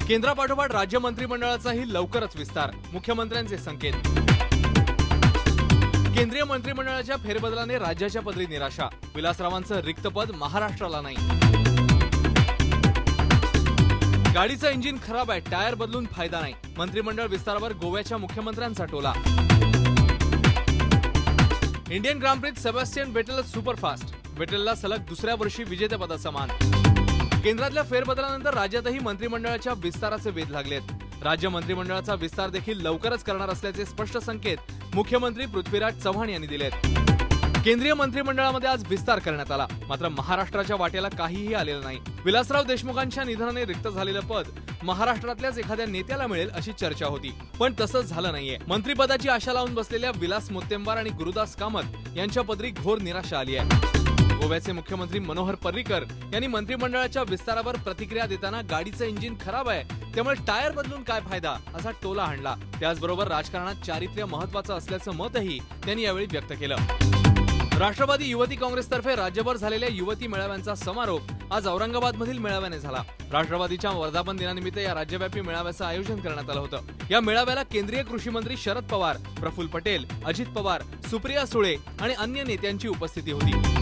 केंद्रापाठोपाठ राज्य मंत्रिमंडळाचाही लवकरच विस्तार, मुख्यमंत्र्यांचे संकेत। केंद्रीय मंत्रिमंडळाच्या फेरबदलाने राज्याच्या पदरी निराशा, विलासरावांचं रिक्त पद महाराष्ट्राला नाही। गाडीचं इंजिन खराब आहे, टायर बदलून फायदा नाही, मंत्रिमंडळ विस्तारावर गोव्याच्या मुख्यमंत्र्यांचा टोला। इंडियन ग्रांड प्रीत सेबॅस्टियन वेटेल सुपरफास्ट, वेटेलला सलग दुसऱ्या वर्षी विजेतेपदाचा मान। केंद्रातल्या फेरबदलानंतर राज्यातही मंत्रिमंडळाच्या विस्ताराचे वेध लागलेत। राज्य मंत्रिमंडळाचा विस्तार देखील लवकरच करणार असल्याचे स्पष्ट संकेत मुख्यमंत्री पृथ्वीराज चव्हाण यांनी दिलेत। केंद्रीय मंत्रिमंडळामध्ये आज विस्तार करण्यात आला, मात्र महाराष्ट्राच्या वाट्याला काहीही आलेलं नाही। विलासराव देशमुखांच्या निधनाने रिक्त झालेलं पद महाराष्ट्रातल्याच एखाद्या नेत्याला मिळेल अशी चर्चा होती, पण तसंच झालं नाहीये। मंत्रिपदाची आशा लावून बसलेल्या विलास मुत्तेमवार आणि गुरुदास कामत यांच्या पदरी घोर निराशा आली आहे। गोव्याचे मुख्यमंत्री मनोहर पर्रीकर यांनी मंत्रिमंडळाच्या विस्तारावर प्रतिक्रिया देताना गाडीचं इंजिन खराब आहे, त्यामुळे टायर बदलून काय फायदा असा टोला हाणला। त्याचबरोबर राजकारणात चारित्र्य महत्त्वाचं असल्याचं मतही त्यांनी यावेळी व्यक्त केलं। राष्ट्रवादी युवती काँग्रेसतर्फे राज्यभर झालेल्या युवती मेळाव्यांचा समारोप आज औरंगाबादमधील मेळाव्याने झाला। राष्ट्रवादीच्या वर्धापन दिनानिमित्त या राज्यव्यापी मेळाव्याचं आयोजन करण्यात आलं होतं। या मेळाव्याला केंद्रीय कृषी मंत्री शरद पवार, प्रफुल्ल पटेल, अजित पवार, सुप्रिया सुळे आणि अन्य नेत्यांची उपस्थिती होती।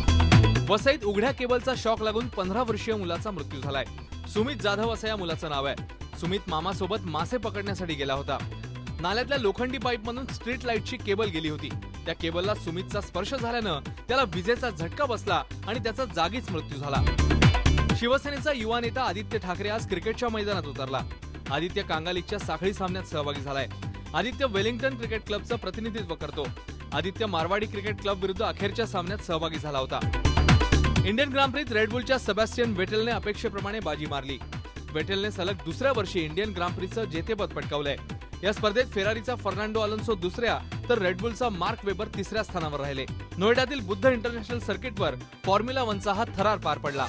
वसईत उघड्या केबलचा शॉक लागून 15 वर्षीय मुलाचा मृत्यू झालाय। सुमित जाधव असं या मुलाचं नाव आहे। सुमित मामासोबत मासे पकडण्यासाठी गेला होता। नाल्यातल्या लोखंडी पाईपमधून स्ट्रीट लाईटची केबल गेली होती। त्या केबलला सुमितचा स्पर्श झाल्यानं त्याला विजेचा झटका बसला आणि त्याचा जागीच मृत्यू झाला। शिवसेनेचा युवा नेता आदित्य ठाकरे आज क्रिकेटच्या मैदानात उतरला। आदित्य कांगालीच्या साखळी सामन्यात सहभागी झालाय। आदित्य वेलिंग्टन क्रिकेट क्लबचं प्रतिनिधित्व करतो। आदित्य मारवाडी क्रिकेट क्लब विरुद्ध अखेरच्या सामन्यात सहभागी झाला होता। इंडियन ग्रांड प्रीत रेडबुलच्या सेबॅस्टियन वेटेलने अपेक्षेप्रमाणे बाजी मारली। वेटेलने सलग दुसऱ्या वर्षी इंडियन ग्रांड प्रीचं जेतेपद पटकावलंय। या स्पर्धेत फेरारीचा फर्नांडो अलोन्सो दुसऱ्या तर रेडबुलचा मार्क वेबर तिसऱ्या स्थानावर राहिले। नोएडातील बुद्ध इंटरनॅशनल सर्किटवर फॉर्म्युला 1चा हा थरार पार पडला।